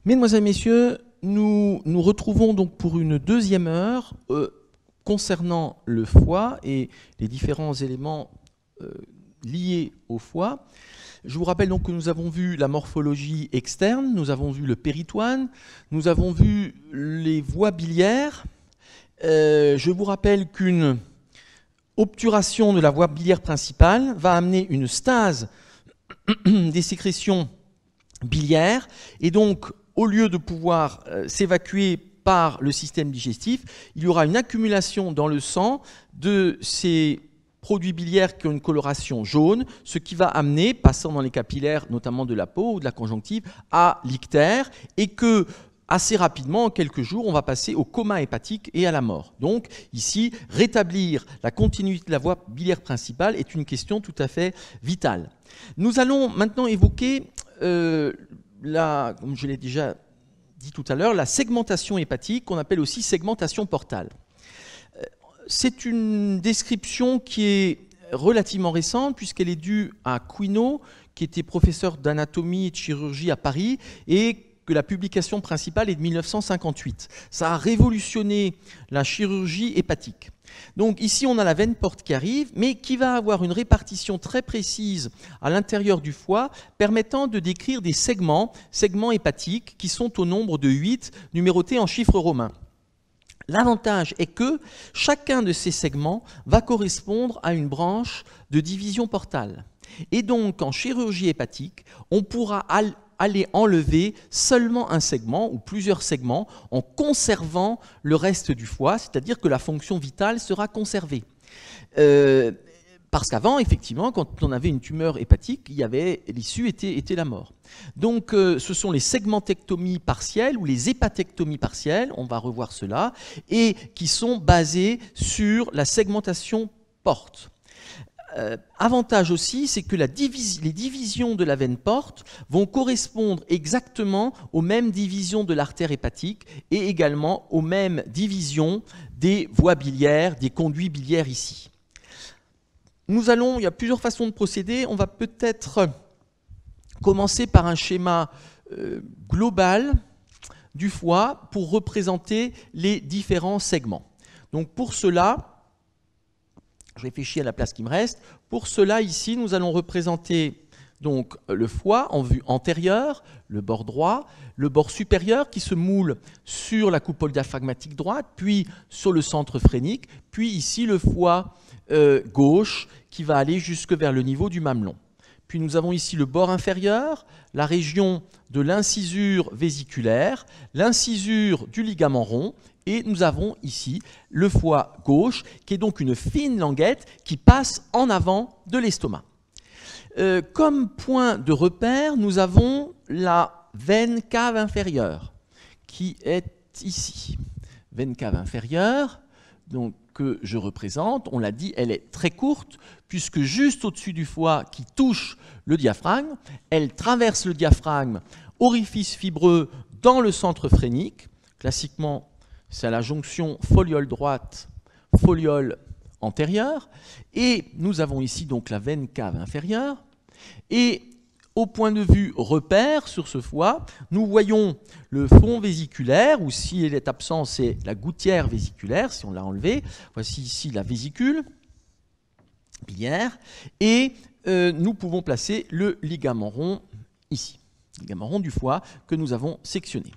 Mesdemoiselles, Messieurs, nous nous retrouvons donc pour une deuxième heure concernant le foie et les différents éléments liés au foie. Je vous rappelle donc que nous avons vu la morphologie externe, nous avons vu le péritoine, nous avons vu les voies biliaires. Je vous rappelle qu'une obturation de la voie biliaire principale va amener une stase des sécrétions biliaires et donc au lieu de pouvoir s'évacuer par le système digestif, il y aura une accumulation dans le sang de ces produits biliaires qui ont une coloration jaune, ce qui va amener, passant dans les capillaires, notamment de la peau ou de la conjonctive, à l'ictère, et que assez rapidement, en quelques jours, on va passer au coma hépatique et à la mort. Donc ici, rétablir la continuité de la voie biliaire principale est une question tout à fait vitale. Nous allons maintenant évoquer, comme je l'ai déjà dit tout à l'heure, la segmentation hépatique, qu'on appelle aussi segmentation portale. C'est une description qui est relativement récente, puisqu'elle est due à Quinault, qui était professeur d'anatomie et de chirurgie à Paris, et que la publication principale est de 1958. Ça a révolutionné la chirurgie hépatique. Donc ici, on a la veine porte qui arrive, mais qui va avoir une répartition très précise à l'intérieur du foie, permettant de décrire des segments hépatiques, qui sont au nombre de 8, numérotés en chiffres romains. L'avantage est que chacun de ces segments va correspondre à une branche de division portale. Et donc, en chirurgie hépatique, on pourra aller enlever seulement un segment ou plusieurs segments en conservant le reste du foie, c'est-à-dire que la fonction vitale sera conservée. Parce qu'avant, effectivement, quand on avait une tumeur hépatique, l'issue était la mort. Donc, ce sont les segmentectomies partielles ou les hépatectomies partielles, on va revoir cela, et qui sont basées sur la segmentation porte. Avantage aussi, c'est que les divisions de la veine porte vont correspondre exactement aux mêmes divisions de l'artère hépatique et également aux mêmes divisions des voies biliaires, des conduits biliaires ici. Il y a plusieurs façons de procéder. On va peut-être commencer par un schéma global du foie pour représenter les différents segments. Donc pour cela, je réfléchis à la place qui me reste. Pour cela, ici, nous allons représenter donc le foie en vue antérieure, le bord droit, le bord supérieur qui se moule sur la coupole diaphragmatique droite, puis sur le centre phrénique, puis ici le foie gauche qui va aller jusque vers le niveau du mamelon. Puis nous avons ici le bord inférieur, la région de l'incisure vésiculaire, l'incisure du ligament rond, et nous avons ici le foie gauche, qui est donc une fine languette qui passe en avant de l'estomac. Comme point de repère, nous avons la veine cave inférieure, qui est ici. Veine cave inférieure, donc, que je représente, on l'a dit, elle est très courte, puisque juste au-dessus du foie qui touche le diaphragme, elle traverse le diaphragme, orifice fibreux dans le centre phrénique. Classiquement, c'est à la jonction foliole droite, foliole antérieure. Et nous avons ici donc la veine cave inférieure. Et au point de vue repère sur ce foie, nous voyons le fond vésiculaire, ou si elle est absente, c'est la gouttière vésiculaire, si on l'a enlevée. Voici ici la vésicule biliaire. Et nous pouvons placer le ligament rond ici, ligament rond du foie que nous avons sectionné.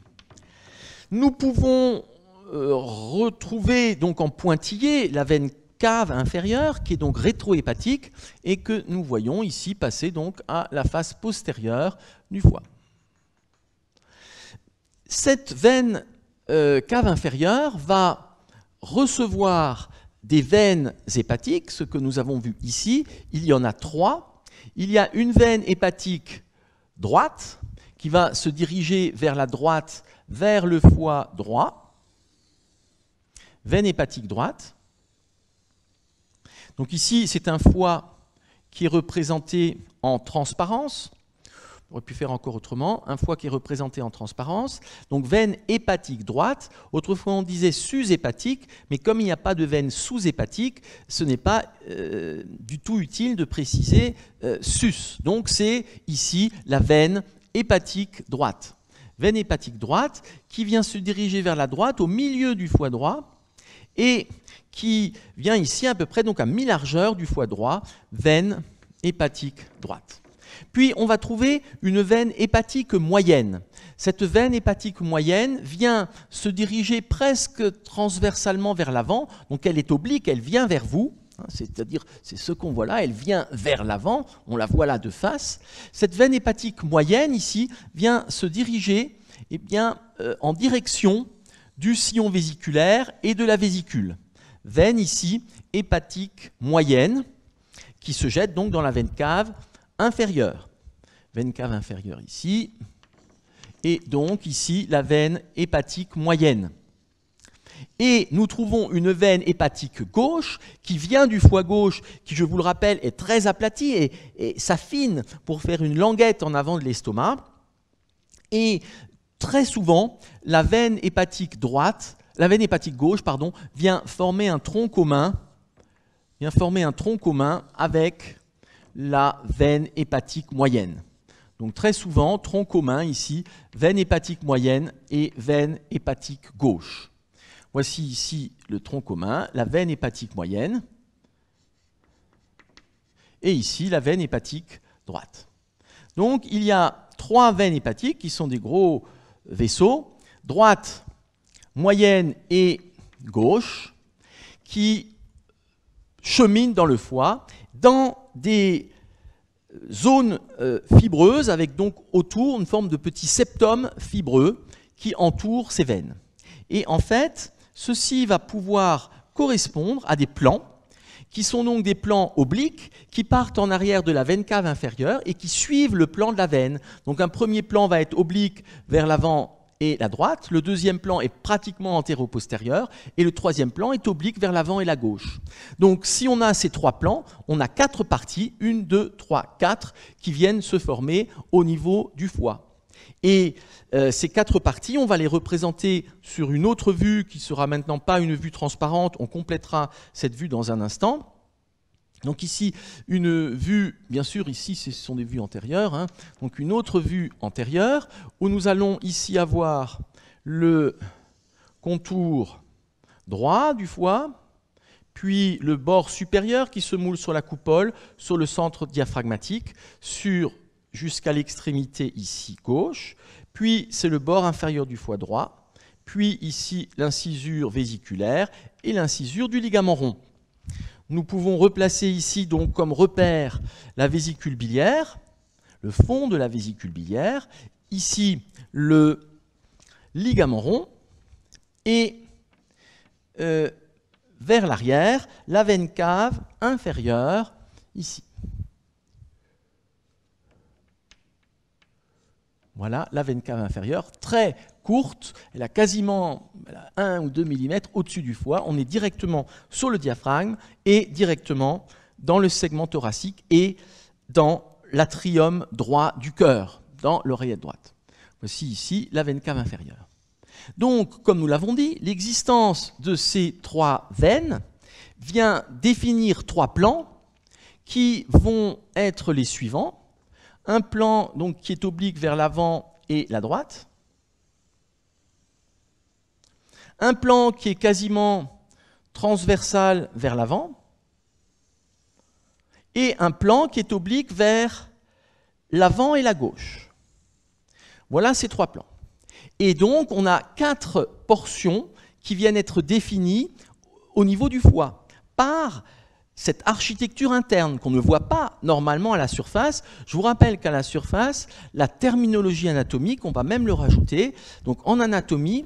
Nous pouvons retrouver donc en pointillé la veine cave inférieure qui est donc rétrohépatique et que nous voyons ici passer donc à la face postérieure du foie. Cette veine cave inférieure va recevoir des veines hépatiques, ce que nous avons vu ici. Il y en a 3. Il y a une veine hépatique droite qui va se diriger vers la droite, vers le foie droit. Veine hépatique droite. Donc ici, c'est un foie qui est représenté en transparence. On aurait pu faire encore autrement. Un foie qui est représenté en transparence. Donc veine hépatique droite. Autrefois, on disait sus-hépatique, mais comme il n'y a pas de veine sous-hépatique, ce n'est pas du tout utile de préciser sus. Donc c'est ici la veine hépatique droite. veine hépatique droite, qui vient se diriger vers la droite, au milieu du foie droit, et qui vient ici à peu près donc à mi-largeur du foie droit, veine hépatique droite. Puis on va trouver une veine hépatique moyenne. Cette veine hépatique moyenne vient se diriger presque transversalement vers l'avant, donc elle est oblique, elle vient vers vous, c'est-à-dire c'est ce qu'on voit là, elle vient vers l'avant, on la voit là de face. Cette veine hépatique moyenne ici vient se diriger en direction du sillon vésiculaire et de la vésicule. Veine ici hépatique moyenne qui se jette donc dans la veine cave inférieure. Veine cave inférieure ici, et donc ici la veine hépatique moyenne. Et nous trouvons une veine hépatique gauche qui vient du foie gauche, qui, je vous le rappelle, est très aplatie et s'affine pour faire une languette en avant de l'estomac. Et très souvent, la veine hépatique gauche, vient former un tronc commun, avec la veine hépatique moyenne. Donc très souvent, tronc commun ici, veine hépatique moyenne et veine hépatique gauche. Voici ici le tronc commun, la veine hépatique moyenne, et ici la veine hépatique droite. Donc il y a 3 veines hépatiques qui sont des gros vaisseaux, droite, moyenne et gauche, qui cheminent dans le foie, dans des zones fibreuses, avec donc autour une forme de petit septum fibreux qui entoure ces veines. Et en fait, ceci va pouvoir correspondre à des plans, qui sont donc des plans obliques, qui partent en arrière de la veine cave inférieure et qui suivent le plan de la veine. Donc un premier plan va être oblique vers l'avant et la droite, le deuxième plan est pratiquement antéro-postérieur, et le troisième plan est oblique vers l'avant et la gauche. Donc si on a ces 3 plans, on a 4 parties, 1, 2, 3, 4, qui viennent se former au niveau du foie. Et ces 4 parties, on va les représenter sur une autre vue qui sera maintenant pas une vue transparente, on complétera cette vue dans un instant. Donc ici, une vue, bien sûr, ici ce sont des vues antérieures, donc une autre vue antérieure, où nous allons ici avoir le contour droit du foie, puis le bord supérieur qui se moule sur la coupole, sur le centre diaphragmatique, jusqu'à l'extrémité ici gauche, puis c'est le bord inférieur du foie droit, puis ici l'incisure vésiculaire et l'incisure du ligament rond. Nous pouvons replacer ici donc comme repère la vésicule biliaire, le fond de la vésicule biliaire, ici le ligament rond et vers l'arrière la veine cave inférieure ici. Voilà la veine cave inférieure, très courte, elle a quasiment 1 ou 2 mm au-dessus du foie. On est directement sur le diaphragme et directement dans le segment thoracique et dans l'atrium droit du cœur, dans l'oreillette droite. Voici ici la veine cave inférieure. Donc, comme nous l'avons dit, l'existence de ces 3 veines vient définir 3 plans qui vont être les suivants. Un plan donc, qui est oblique vers l'avant et la droite. Un plan qui est quasiment transversal vers l'avant. Et un plan qui est oblique vers l'avant et la gauche. Voilà ces 3 plans. Et donc, on a 4 portions qui viennent être définies au niveau du foie par cette architecture interne qu'on ne voit pas normalement à la surface. Je vous rappelle qu'à la surface, la terminologie anatomique, on va même le rajouter. Donc en anatomie,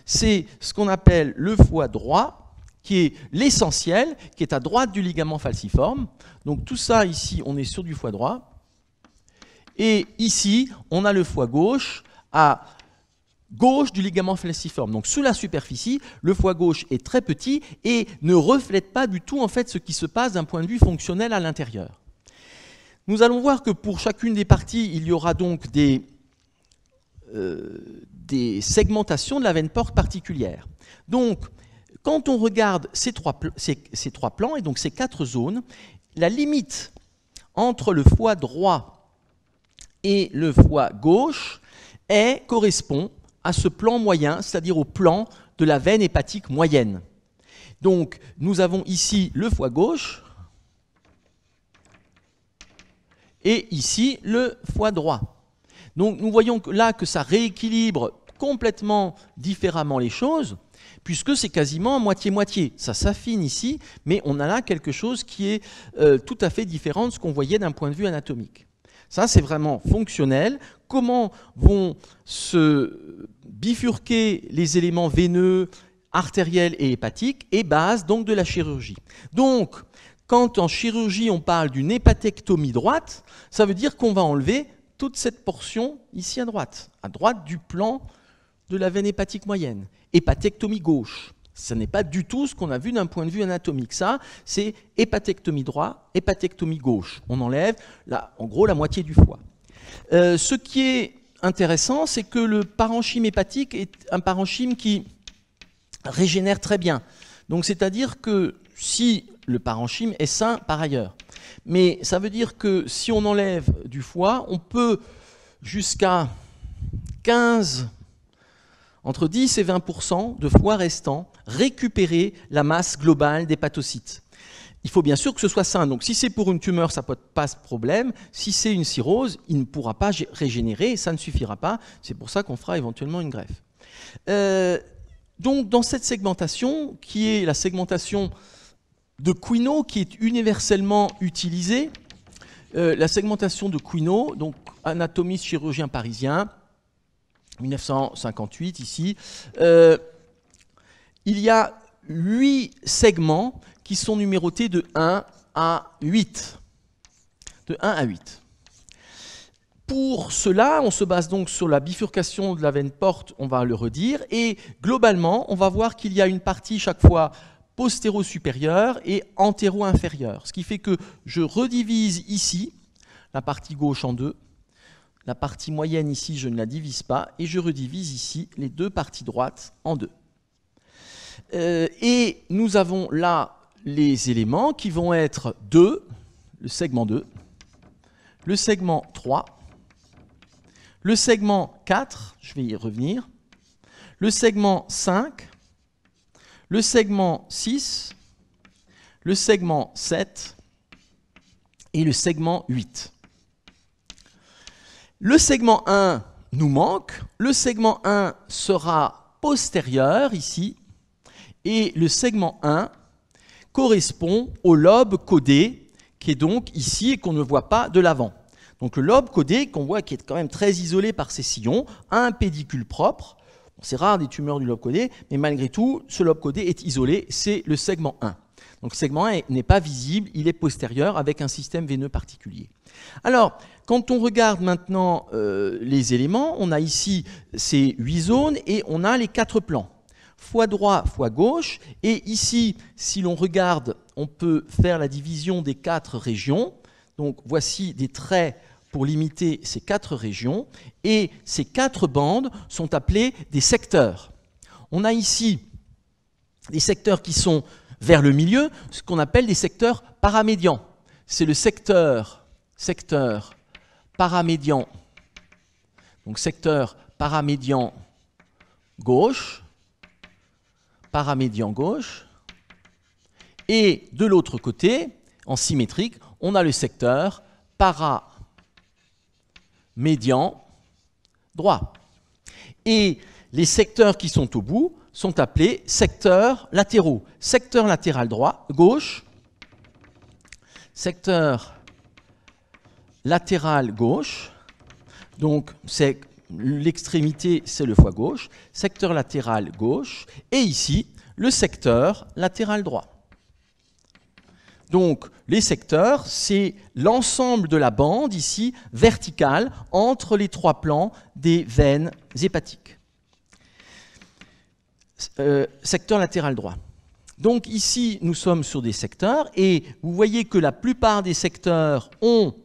c'est ce qu'on appelle le foie droit, qui est l'essentiel, qui est à droite du ligament falciforme. Donc tout ça ici, on est sur du foie droit. Et ici, on a le foie gauche à gauche du ligament falciforme. Donc sous la superficie, le foie gauche est très petit et ne reflète pas du tout en fait ce qui se passe d'un point de vue fonctionnel à l'intérieur. Nous allons voir que pour chacune des parties, il y aura donc des segmentations de la veine porte particulières. Donc quand on regarde ces trois plans et donc ces 4 zones, la limite entre le foie droit et le foie gauche correspond à ce plan moyen, c'est-à-dire au plan de la veine hépatique moyenne. Donc, nous avons ici le foie gauche et ici le foie droit. Donc, nous voyons là que ça rééquilibre complètement différemment les choses, puisque c'est quasiment moitié-moitié. Ça s'affine ici, mais on a là quelque chose qui est tout à fait différent de ce qu'on voyait d'un point de vue anatomique. Ça, c'est vraiment fonctionnel. Comment vont se bifurquer les éléments veineux, artériels et hépatiques, et base donc de la chirurgie. Donc, quand en chirurgie on parle d'une hépatectomie droite, ça veut dire qu'on va enlever toute cette portion ici à droite du plan de la veine hépatique moyenne. Hépatectomie gauche, ce n'est pas du tout ce qu'on a vu d'un point de vue anatomique. Ça, c'est hépatectomie droite, hépatectomie gauche. On enlève, là, en gros, la moitié du foie. Ce qui est intéressant, c'est que le parenchyme hépatique est un parenchyme qui régénère très bien. Donc, c'est-à-dire que si le parenchyme est sain par ailleurs, mais ça veut dire que si on enlève du foie, on peut jusqu'à 15, entre 10 et 20% de foie restant récupérer la masse globale d'hépatocytes. Il faut bien sûr que ce soit sain. Donc si c'est pour une tumeur, ça ne pose pas de problème. Si c'est une cirrhose, il ne pourra pas régénérer et ça ne suffira pas. C'est pour ça qu'on fera éventuellement une greffe. Donc dans cette segmentation, qui est la segmentation de Quinault, qui est universellement utilisée, la segmentation de Quinault, donc anatomiste chirurgien parisien, 1958 ici, il y a 8 segments qui sont numérotés de 1 à 8. De 1 à 8. Pour cela, on se base donc sur la bifurcation de la veine porte, on va le redire, et globalement, on va voir qu'il y a une partie chaque fois postéro-supérieure et antéro-inférieure, ce qui fait que je redivise ici la partie gauche en deux. La partie moyenne ici, je ne la divise pas, et je redivise ici les deux parties droites en deux. Et nous avons là les éléments qui vont être 2, le segment 2, le segment 3, le segment 4, je vais y revenir, le segment 5, le segment 6, le segment 7 et le segment 8. Le segment 1 nous manque, le segment 1 sera postérieur ici, et le segment 1 correspond au lobe caudé, qui est donc ici et qu'on ne voit pas de l'avant. Donc le lobe caudé, qu'on voit qui est quand même très isolé par ses sillons, a un pédicule propre. Bon, c'est rare des tumeurs du lobe caudé, mais malgré tout, ce lobe caudé est isolé, c'est le segment 1. Donc le segment 1 n'est pas visible, il est postérieur avec un système veineux particulier. Alors, quand on regarde maintenant les éléments, on a ici ces 8 zones et on a les 4 plans. Foie droit, foie gauche, et ici, si l'on regarde, on peut faire la division des 4 régions. Donc voici des traits pour limiter ces 4 régions, et ces 4 bandes sont appelées des secteurs. On a ici des secteurs qui sont vers le milieu, ce qu'on appelle des secteurs paramédians. C'est le secteur paramédian, donc secteur paramédian gauche, et de l'autre côté, en symétrique, on a le secteur paramédian droit. Et les secteurs qui sont au bout sont appelés secteurs latéraux. Secteur latéral droit, gauche, secteur latéral gauche, donc c'est l'extrémité, c'est le foie gauche, secteur latéral gauche, et ici, le secteur latéral droit. Donc, les secteurs, c'est l'ensemble de la bande, ici, verticale, entre les 3 plans des veines hépatiques. Secteur latéral droit. Donc, ici, nous sommes sur des secteurs, et vous voyez que la plupart des secteurs ont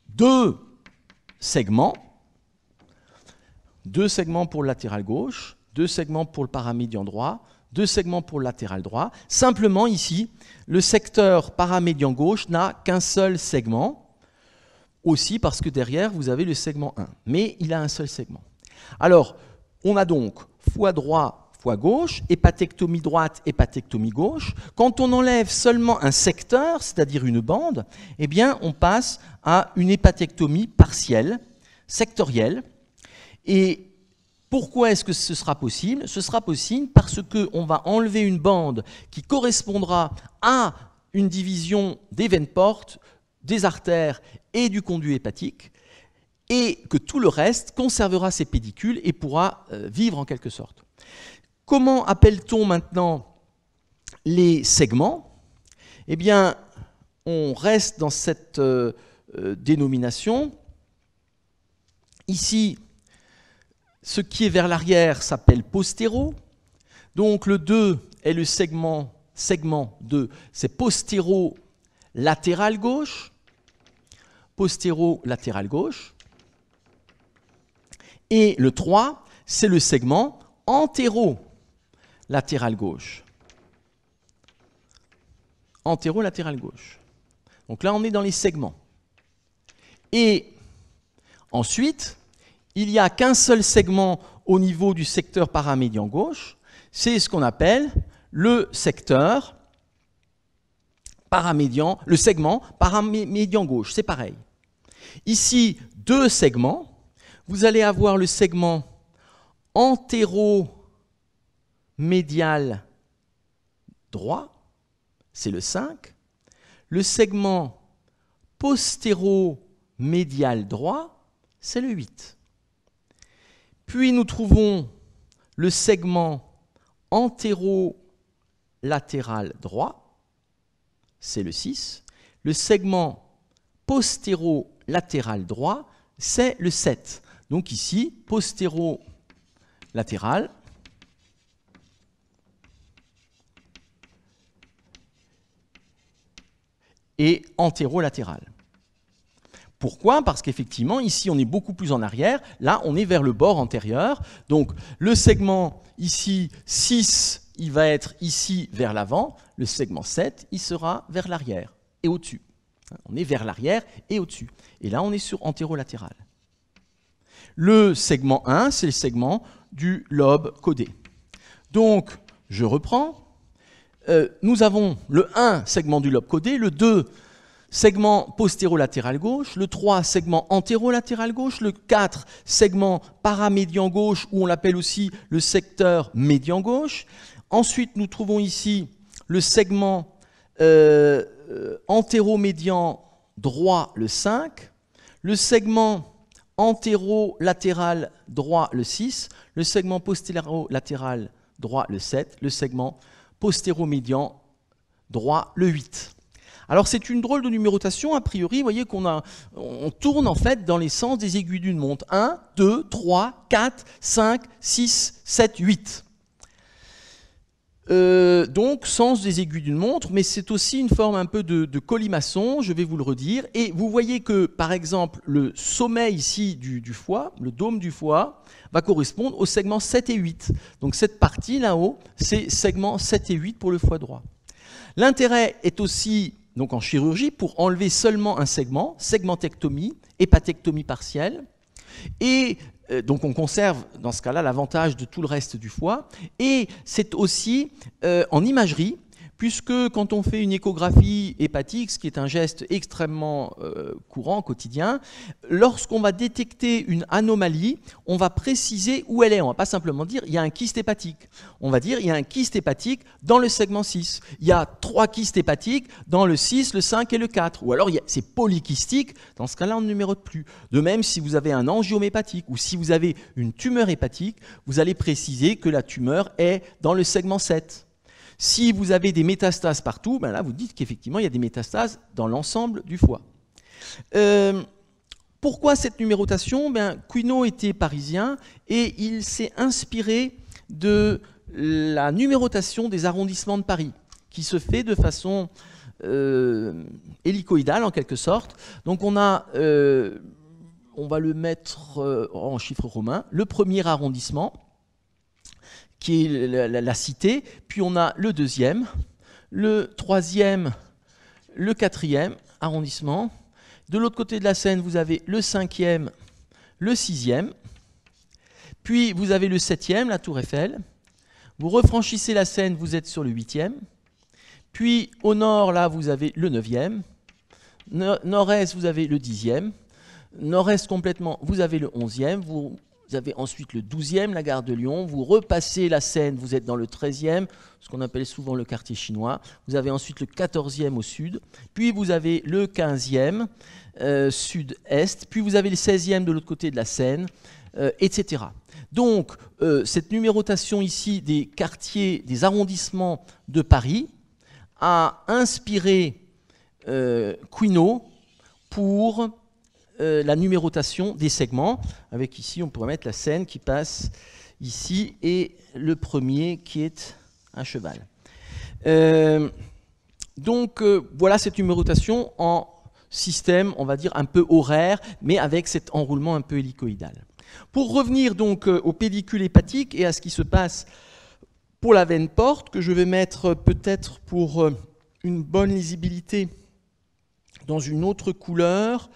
2 segments, 2 segments pour le latéral gauche, 2 segments pour le paramédian droit, 2 segments pour le latéral droit. Simplement ici, le secteur paramédian gauche n'a qu'un seul segment. aussi parce que derrière, vous avez le segment 1. Mais il a un seul segment. Alors, on a donc foie droit, foie gauche, hépatectomie droite, hépatectomie gauche. Quand on enlève seulement un secteur, c'est-à-dire une bande, eh bien, on passe à une hépatectomie partielle, sectorielle. Et pourquoi est-ce que ce sera possible? Ce sera possible parce qu'on va enlever une bande qui correspondra à une division des veines portes, des artères et du conduit hépatique, et que tout le reste conservera ses pédicules et pourra vivre en quelque sorte. Comment appelle-t-on maintenant les segments? Eh bien, on reste dans cette dénomination. Ici, ce qui est vers l'arrière s'appelle postéro. Donc le 2 est le segment 2, c'est postéro-latéral gauche. Postéro-latéral gauche. Et le 3, c'est le segment antéro-latéral gauche. Antéro-latéral gauche. Donc là, on est dans les segments. Et ensuite, il n'y a qu'un seul segment au niveau du secteur paramédian gauche, c'est ce qu'on appelle le secteur paramédian, le segment paramédian gauche, c'est pareil. Ici, 2 segments, vous allez avoir le segment antéro-médial droit, c'est le 5, le segment postéro-médial droit, c'est le 8. Puis nous trouvons le segment antéro-latéral droit, c'est le 6. Le segment postéro-latéral droit, c'est le 7. Donc ici, postéro-latéral et antéro-latéral. Pourquoi? Parce qu'effectivement, ici, on est beaucoup plus en arrière. Là, on est vers le bord antérieur. Donc, le segment ici, 6, il va être ici vers l'avant. Le segment 7, il sera vers l'arrière et au-dessus. On est vers l'arrière et au-dessus. Et là, on est sur antérolatéral. Le segment 1, c'est le segment du lobe caudé. Donc, je reprends. Nous avons le 1, segment du lobe caudé, le 2, segment postérolatéral gauche, le 3, segment antérolatéral gauche, le 4, segment paramédian gauche, ou on l'appelle aussi le secteur médian gauche. Ensuite, nous trouvons ici le segment antéromédian droit, le 5, le segment antérolatéral droit, le 6, le segment postérolatéral droit, le 7, le segment postéromédian droit, le 8. Alors c'est une drôle de numérotation, a priori, vous voyez qu'on tourne en fait dans les sens des aiguilles d'une montre. 1, 2, 3, 4, 5, 6, 7, 8. Donc sens des aiguilles d'une montre, mais c'est aussi une forme un peu de colimaçon, je vais vous le redire. Et vous voyez que, par exemple, le sommet ici du foie, le dôme du foie, va correspondre aux segments 7 et 8. Donc cette partie là-haut, c'est segments 7 et 8 pour le foie droit. L'intérêt est aussi, donc en chirurgie, pour enlever seulement un segment, segmentectomie, hépatectomie partielle, et donc on conserve dans ce cas-là l'avantage de tout le reste du foie. Et c'est aussi en imagerie, puisque quand on fait une échographie hépatique, ce qui est un geste extrêmement courant, quotidien, lorsqu'on va détecter une anomalie, on va préciser où elle est. On ne va pas simplement dire il y a un kyste hépatique. On va dire il y a un kyste hépatique dans le segment 6. Il y a 3 kystes hépatiques dans le 6, le 5 et le 4. Ou alors c'est polykystique, dans ce cas-là on ne numérote plus. De même, si vous avez un angiome hépatique ou si vous avez une tumeur hépatique, vous allez préciser que la tumeur est dans le segment 7. Si vous avez des métastases partout, ben là vous dites qu'effectivement il y a des métastases dans l'ensemble du foie. Pourquoi cette numérotation? Cuinot était parisien et il s'est inspiré de la numérotation des arrondissements de Paris, qui se fait de façon hélicoïdale en quelque sorte. Donc on va le mettre en chiffres romains, le premier arrondissement, qui est la cité, puis on a le deuxième, le troisième, le quatrième arrondissement, De l'autre côté de la Seine, vous avez le 5e, le 6e. Puis vous avez le 7e, la Tour Eiffel. Vous refranchissez la Seine, vous êtes sur le 8e. Puis au nord, là, vous avez le 9e. Nord-est, vous avez le 10e. Nord-est complètement, vous avez le 11e. Vous avez ensuite le 12e, la gare de Lyon. Vous repassez la Seine, vous êtes dans le 13e, ce qu'on appelle souvent le quartier chinois. Vous avez ensuite le 14e au sud. Puis vous avez le 15e sud-est. Puis vous avez le 16e de l'autre côté de la Seine, etc. Donc, cette numérotation ici des quartiers, des arrondissements de Paris a inspiré Quinault pour la numérotation des segments, avec ici, on pourrait mettre la Seine qui passe ici, et le premier qui est un cheval. Donc, voilà cette numérotation en système, on va dire, un peu horaire, mais avec cet enroulement un peu hélicoïdal. Pour revenir donc aux pédicules hépatiques et à ce qui se passe pour la veine porte, que je vais mettre peut-être pour une bonne lisibilité dans une autre couleur,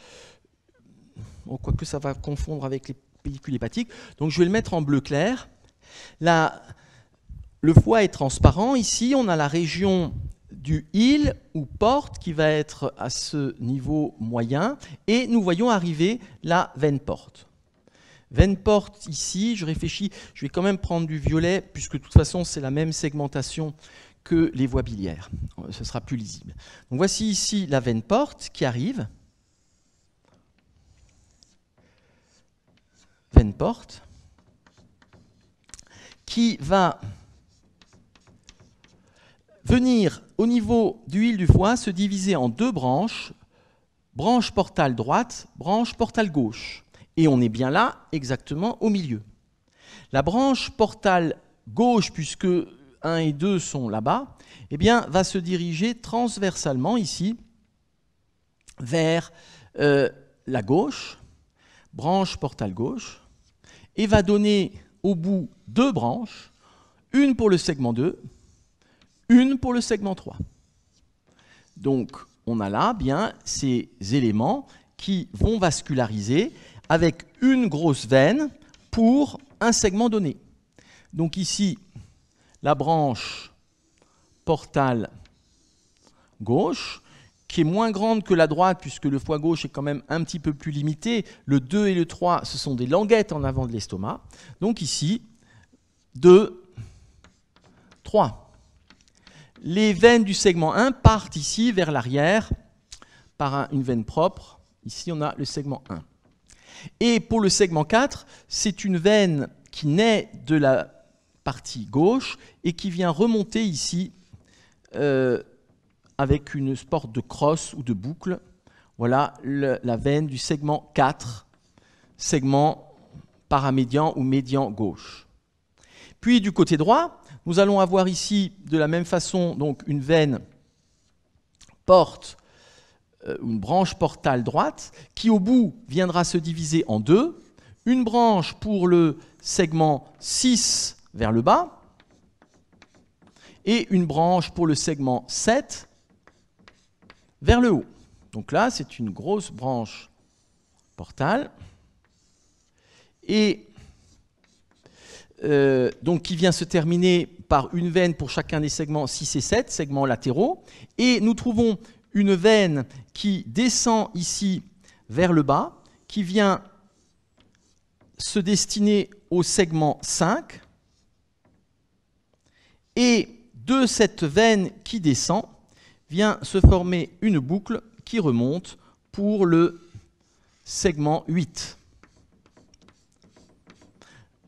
bon, quoique ça va confondre avec les pédicules hépatiques, donc je vais le mettre en bleu clair. Là, le foie est transparent, ici on a la région du île ou porte qui va être à ce niveau moyen, et nous voyons arriver la veine porte. Veine porte ici, je réfléchis, je vais quand même prendre du violet, puisque de toute façon c'est la même segmentation que les voies biliaires. Ce sera plus lisible. Donc voici ici la veine porte qui arrive. Veine porte, qui va venir au niveau du île du foie se diviser en deux branches, branche portale droite, branche portale gauche. Et on est bien là, exactement au milieu. La branche portale gauche, puisque 1 et 2 sont là-bas, eh bien, va se diriger transversalement ici vers la gauche, branche portale gauche, et va donner au bout deux branches, une pour le segment 2, une pour le segment 3. Donc, on a là bien ces éléments qui vont vasculariser avec une grosse veine pour un segment donné. Donc ici, la branche portale gauche, qui est moins grande que la droite, puisque le foie gauche est quand même un petit peu plus limité. Le 2 et le 3, ce sont des languettes en avant de l'estomac. Donc ici, 2, 3. Les veines du segment 1 partent ici vers l'arrière par une veine propre. Ici, on a le segment 1. Et pour le segment 4, c'est une veine qui naît de la partie gauche et qui vient remonter ici avec une sorte de crosse ou de boucle. Voilà la veine du segment 4, segment paramédian ou médian gauche. Puis du côté droit, nous allons avoir ici de la même façon donc une veine porte, une branche portale droite, qui au bout viendra se diviser en deux, une branche pour le segment 6 vers le bas, et une branche pour le segment 7 vers le haut. Donc là, c'est une grosse branche portale, et donc qui vient se terminer par une veine pour chacun des segments 6 et 7, segments latéraux, et nous trouvons une veine qui descend ici vers le bas, qui vient se destiner au segment 5, et de cette veine qui descend vient se former une boucle qui remonte pour le segment 8.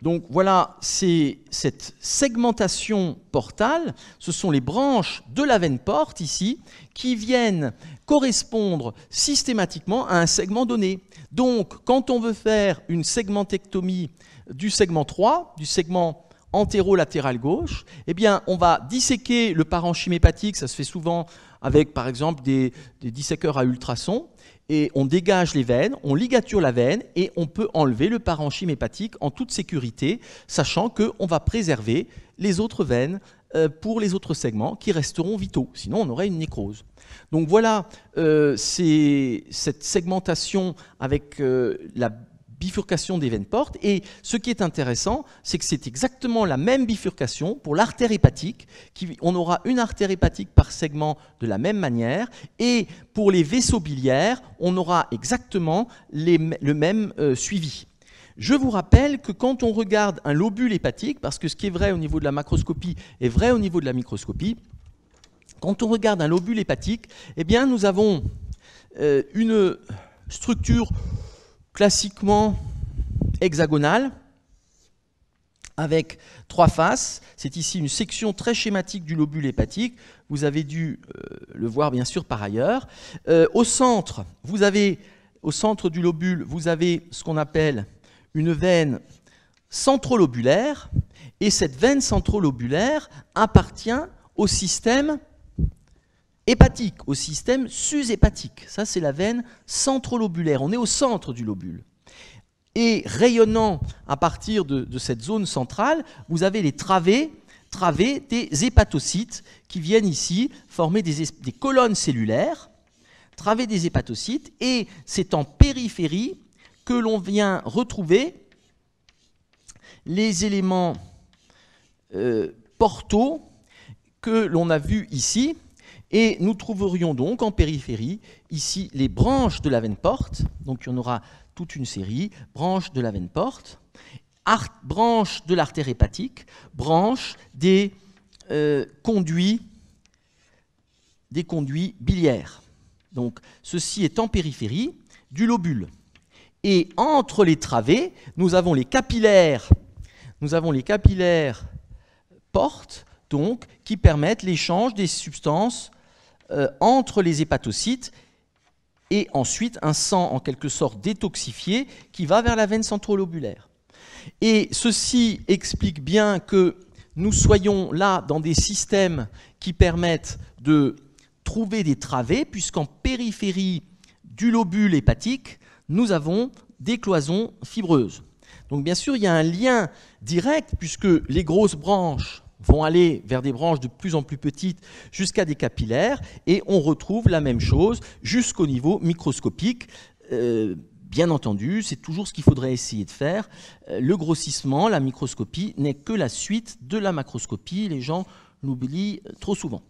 Donc voilà, c'est cette segmentation portale, ce sont les branches de la veine porte ici, qui viennent correspondre systématiquement à un segment donné. Donc quand on veut faire une segmentectomie du segment 3, du segment antéro-latéral gauche, eh bien on va disséquer le parenchyme hépatique, ça se fait souvent avec par exemple des disséqueurs à ultrasons, et on dégage les veines, on ligature la veine et on peut enlever le parenchyme hépatique en toute sécurité, sachant qu'on va préserver les autres veines pour les autres segments qui resteront vitaux, sinon on aurait une nécrose. Donc voilà cette segmentation avec la bifurcation des veines portes, et ce qui est intéressant, c'est que c'est exactement la même bifurcation pour l'artère hépatique, on aura une artère hépatique par segment de la même manière, et pour les vaisseaux biliaires, on aura exactement le même suivi. Je vous rappelle que quand on regarde un lobule hépatique, parce que ce qui est vrai au niveau de la macroscopie est vrai au niveau de la microscopie, quand on regarde un lobule hépatique, eh bien nous avons une structure classiquement hexagonale avec 3 faces. C'est ici une section très schématique du lobule hépatique. Vous avez dû le voir bien sûr par ailleurs. Au centre du lobule, vous avez ce qu'on appelle une veine centrolobulaire, et cette veine centrolobulaire appartient au système hépatique, au système sus-hépatique. Ça, c'est la veine centrolobulaire. On est au centre du lobule. Et rayonnant à partir de cette zone centrale, vous avez les travées des hépatocytes qui viennent ici former des colonnes cellulaires, travées des hépatocytes, et c'est en périphérie que l'on vient retrouver les éléments portaux que l'on a vus ici. Et nous trouverions donc en périphérie, ici, les branches de la veine porte. Donc il y en aura toute une série. Branches de la veine porte, branches de l'artère hépatique, branches des conduits biliaires. Donc ceci est en périphérie du lobule. Et entre les travées, nous avons les capillaires. Portes, donc, qui permettent l'échange des substances entre les hépatocytes, et ensuite un sang en quelque sorte détoxifié qui va vers la veine centrolobulaire. Et ceci explique bien que nous soyons là dans des systèmes qui permettent de trouver des travées, puisqu'en périphérie du lobule hépatique, nous avons des cloisons fibreuses. Donc bien sûr, il y a un lien direct, puisque les grosses branches vont aller vers des branches de plus en plus petites jusqu'à des capillaires, et on retrouve la même chose jusqu'au niveau microscopique. Bien entendu, c'est toujours ce qu'il faudrait essayer de faire. Le grossissement, la microscopie, n'est que la suite de la macroscopie. Les gens l'oublient trop souvent.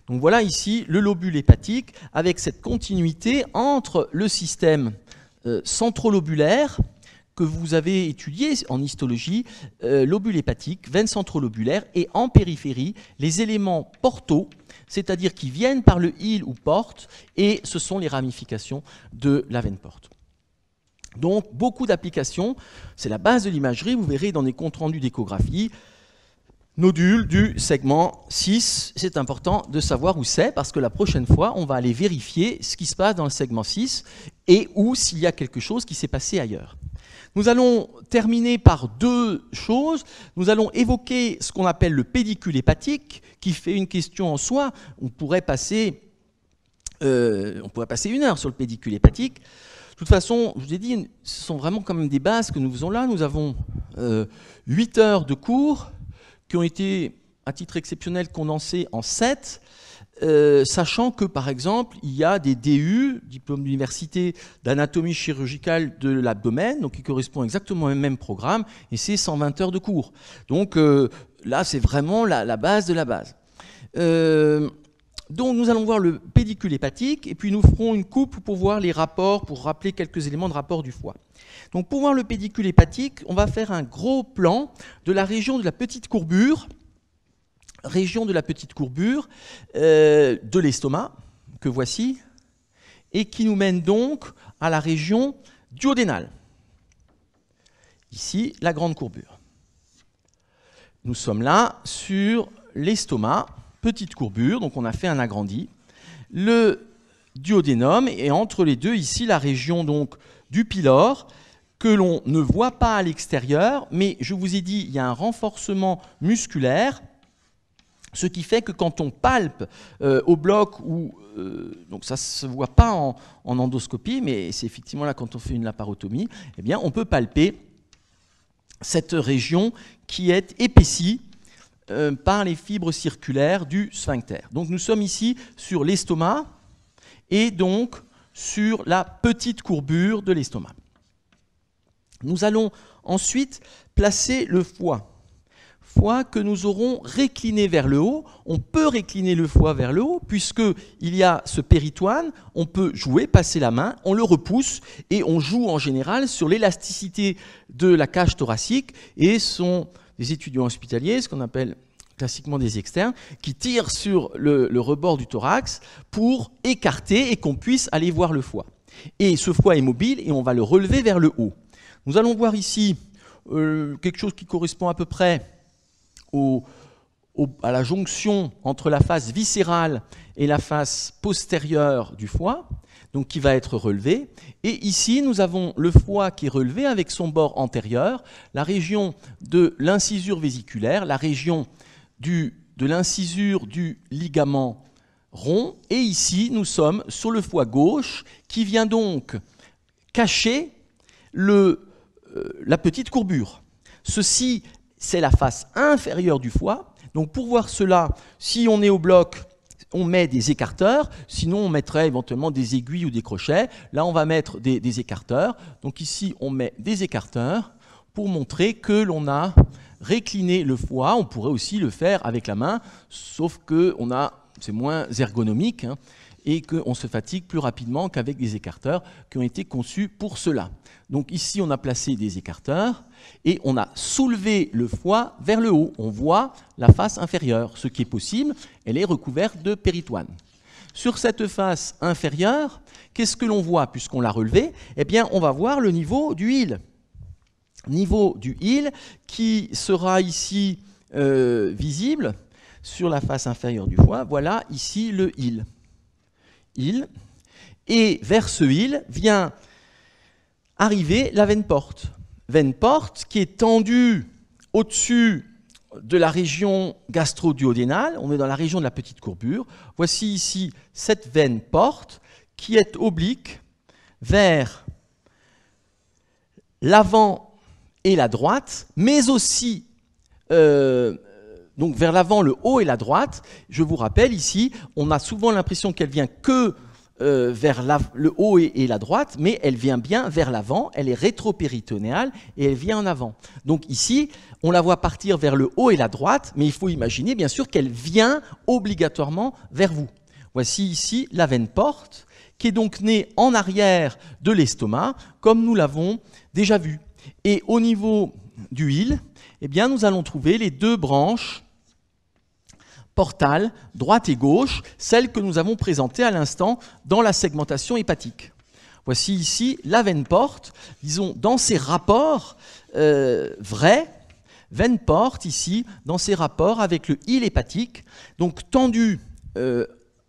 Donc voilà ici le lobule hépatique avec cette continuité entre le système centrolobulaire que vous avez étudié en histologie, lobule hépatique, veine centrolobulaire, et en périphérie, les éléments portaux, c'est-à-dire qui viennent par le hile ou porte, et ce sont les ramifications de la veine porte. Donc, beaucoup d'applications, c'est la base de l'imagerie, vous verrez dans des comptes rendus d'échographie, nodule du segment 6, c'est important de savoir où c'est, parce que la prochaine fois, on va aller vérifier ce qui se passe dans le segment 6, et ou s'il y a quelque chose qui s'est passé ailleurs. Nous allons terminer par 2 choses. Nous allons évoquer ce qu'on appelle le pédicule hépatique, qui fait une question en soi. On pourrait passer 1 heure sur le pédicule hépatique. De toute façon, je vous ai dit, ce sont vraiment quand même des bases que nous faisons là. Nous avons 8 heures de cours qui ont été, à titre exceptionnel, condensées en 7. Sachant que, par exemple, il y a des DU, diplôme d'université d'anatomie chirurgicale de l'abdomen, donc qui correspond exactement au même programme, et c'est 120 heures de cours. Donc là, c'est vraiment la base de la base. Donc nous allons voir le pédicule hépatique, et puis nous ferons une coupe pour voir les rapports, pour rappeler quelques éléments de rapport du foie. Donc pour voir le pédicule hépatique, on va faire un gros plan de la région de la petite courbure, de l'estomac, que voici, et qui nous mène donc à la région duodénale. Ici, la grande courbure. Nous sommes là sur l'estomac, petite courbure, donc on a fait un agrandi. Le duodénum, et entre les deux, ici, la région donc du pylore, que l'on ne voit pas à l'extérieur, mais je vous ai dit, il y a un renforcement musculaire, ce qui fait que quand on palpe au bloc, donc ça ne se voit pas en endoscopie, mais c'est effectivement là quand on fait une laparotomie, eh bien on peut palper cette région qui est épaissie par les fibres circulaires du sphincter. Donc nous sommes ici sur l'estomac et donc sur la petite courbure de l'estomac. Nous allons ensuite placer le foie. Foie que nous aurons récliné vers le haut. On peut récliner le foie vers le haut puisqu'il y a ce péritoine, on peut jouer, passer la main, on le repousse et on joue en général sur l'élasticité de la cage thoracique et sont des étudiants hospitaliers, ce qu'on appelle classiquement des externes, qui tirent sur le rebord du thorax pour écarter et qu'on puisse aller voir le foie. Et ce foie est mobile et on va le relever vers le haut. Nous allons voir ici quelque chose qui correspond à peu près à la jonction entre la face viscérale et la face postérieure du foie, donc qui va être relevé. Et ici, nous avons le foie qui est relevé avec son bord antérieur, la région de l'incisure vésiculaire, la région de l'incisure du ligament rond. Et ici, nous sommes sur le foie gauche qui vient donc cacher la petite courbure. Ceci, c'est la face inférieure du foie. Donc pour voir cela, si on est au bloc, on met des écarteurs, sinon on mettrait éventuellement des aiguilles ou des crochets. Là, on va mettre des écarteurs. Donc ici, on met des écarteurs pour montrer que l'on a récliné le foie. On pourrait aussi le faire avec la main, sauf que c'est moins ergonomique hein, et qu'on se fatigue plus rapidement qu'avec des écarteurs qui ont été conçus pour cela. Donc ici, on a placé des écarteurs et on a soulevé le foie vers le haut. On voit la face inférieure. Ce qui est possible, elle est recouverte de péritoine. Sur cette face inférieure, qu'est-ce que l'on voit puisqu'on l'a relevé? Eh bien, on va voir le niveau du île. Niveau du île qui sera ici visible sur la face inférieure du foie. Voilà ici le île. Et vers ce île vient arriver la veine porte. Veine porte qui est tendue au-dessus de la région gastro-duodénale. On est dans la région de la petite courbure. Voici ici cette veine porte qui est oblique vers l'avant et la droite, mais aussi donc vers l'avant, le haut et la droite. Je vous rappelle ici, on a souvent l'impression qu'elle vient que vers le haut et la droite, mais elle vient bien vers l'avant, elle est rétropéritonéale et elle vient en avant. Donc ici, on la voit partir vers le haut et la droite, mais il faut imaginer bien sûr qu'elle vient obligatoirement vers vous. Voici ici la veine porte, qui est donc née en arrière de l'estomac, comme nous l'avons déjà vu. Et au niveau du île, eh bien, nous allons trouver les deux branches portale, droite et gauche, celle que nous avons présentée à l'instant dans la segmentation hépatique. Voici ici la veine porte, disons dans ses rapports vrais, veine porte ici, dans ses rapports avec le île hépatique, donc tendue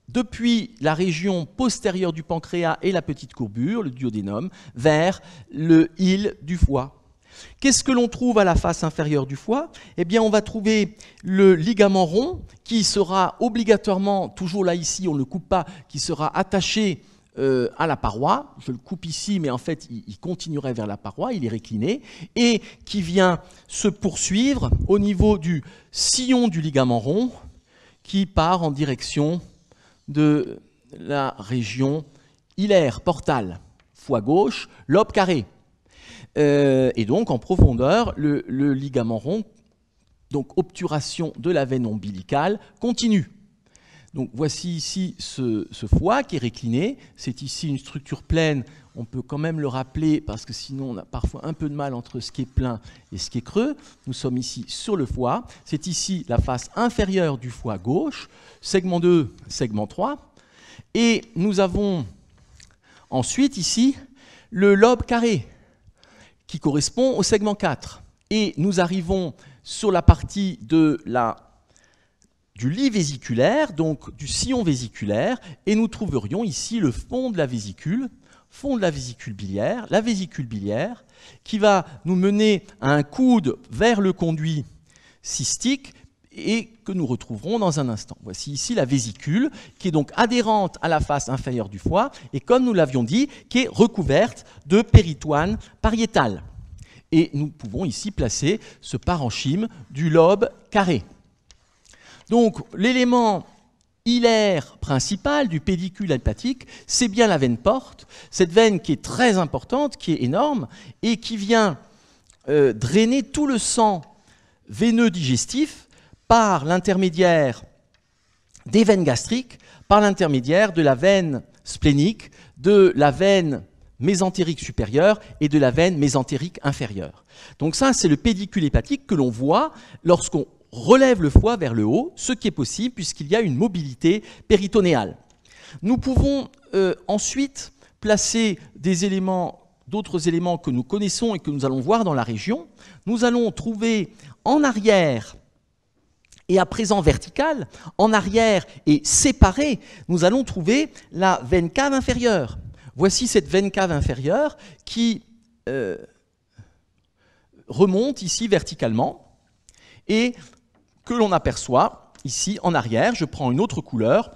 depuis la région postérieure du pancréas et la petite courbure, le duodénum, vers le île du foie. Qu'est-ce que l'on trouve à la face inférieure du foie? Eh bien, on va trouver le ligament rond qui sera obligatoirement, toujours là ici, on ne le coupe pas, qui sera attaché à la paroi. Je le coupe ici, mais en fait, il continuerait vers la paroi, il est récliné, et qui vient se poursuivre au niveau du sillon du ligament rond qui part en direction de la région hilaire, portale, foie gauche, lobe carré. Et donc en profondeur, le ligament rond, donc obturation de la veine ombilicale, continue. Donc voici ici ce foie qui est récliné, c'est ici une structure pleine, on peut quand même le rappeler parce que sinon on a parfois un peu de mal entre ce qui est plein et ce qui est creux. Nous sommes ici sur le foie, c'est ici la face inférieure du foie gauche, segment 2, segment 3, et nous avons ensuite ici le lobe carré, qui correspond au segment 4. Et nous arrivons sur la partie du lit vésiculaire, donc du sillon vésiculaire, et nous trouverions ici le fond de la vésicule biliaire, la vésicule biliaire, qui va nous mener à un coude vers le conduit cystique, et que nous retrouverons dans un instant. Voici ici la vésicule, qui est donc adhérente à la face inférieure du foie, et comme nous l'avions dit, qui est recouverte de péritoine pariétale. Et nous pouvons ici placer ce parenchyme du lobe carré. Donc l'élément hilaire principal du pédicule hépatique, c'est bien la veine porte, cette veine qui est très importante, qui est énorme, et qui vient drainer tout le sang veineux digestif par l'intermédiaire des veines gastriques, par l'intermédiaire de la veine splénique, de la veine mésentérique supérieure et de la veine mésentérique inférieure. Donc ça, c'est le pédicule hépatique que l'on voit lorsqu'on relève le foie vers le haut, ce qui est possible puisqu'il y a une mobilité péritonéale. Nous pouvons ensuite placer des éléments, d'autres éléments que nous connaissons et que nous allons voir dans la région. Nous allons trouver en arrière et à présent verticale, en arrière et séparée, nous allons trouver la veine cave inférieure. Voici cette veine cave inférieure qui remonte ici verticalement et que l'on aperçoit ici en arrière. Je prends une autre couleur,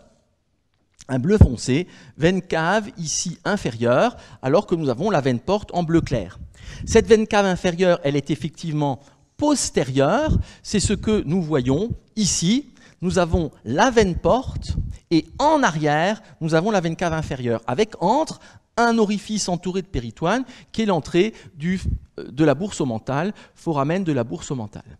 un bleu foncé, veine cave ici inférieure, alors que nous avons la veine porte en bleu clair. Cette veine cave inférieure, elle est effectivement postérieure, c'est ce que nous voyons ici. Nous avons la veine porte et en arrière, nous avons la veine cave inférieure, avec entre un orifice entouré de péritoine qui est l'entrée de la bourse omentale, foramen de la bourse omentale.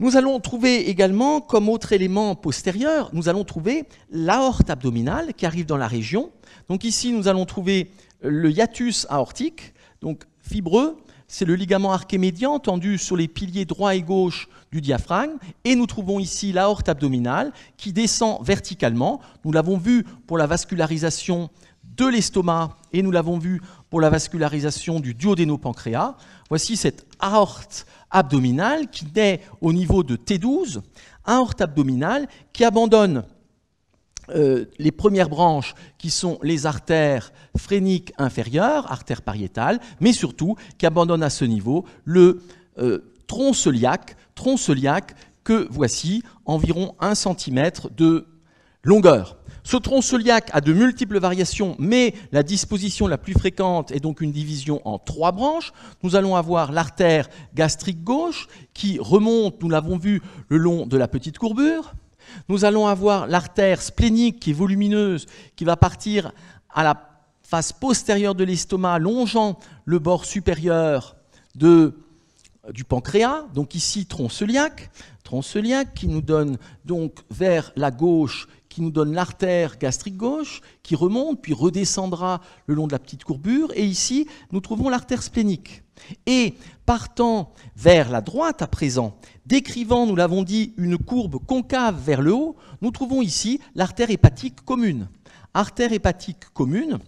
Nous allons trouver également, comme autre élément postérieur, nous allons trouver l'aorte abdominale qui arrive dans la région. Donc ici, nous allons trouver le hiatus aortique, donc fibreux, c'est le ligament archémédian tendu sur les piliers droit et gauche du diaphragme. Et nous trouvons ici l'aorte abdominale qui descend verticalement. Nous l'avons vu pour la vascularisation de l'estomac et nous l'avons vu pour la vascularisation du duodénopancréas. Voici cette aorte abdominale qui naît au niveau de T12, aorte abdominale qui abandonne les premières branches qui sont les artères phréniques inférieures, artères pariétales, mais surtout qui abandonne à ce niveau le tronc cœliaque que voici environ 1 cm de longueur. Ce tronc cœliaque a de multiples variations, mais la disposition la plus fréquente est donc une division en 3 branches. Nous allons avoir l'artère gastrique gauche qui remonte, nous l'avons vu, le long de la petite courbure. Nous allons avoir l'artère splénique qui est volumineuse, qui va partir à la face postérieure de l'estomac, longeant le bord supérieur du pancréas. Donc ici, tronc cœliaque qui nous donne donc vers la gauche, qui nous donne l'artère gastrique gauche, qui remonte, puis redescendra le long de la petite courbure. Et ici, nous trouvons l'artère splénique. Et partant vers la droite à présent, décrivant, nous l'avons dit, une courbe concave vers le haut, nous trouvons ici l'artère hépatique commune. Artère hépatique commune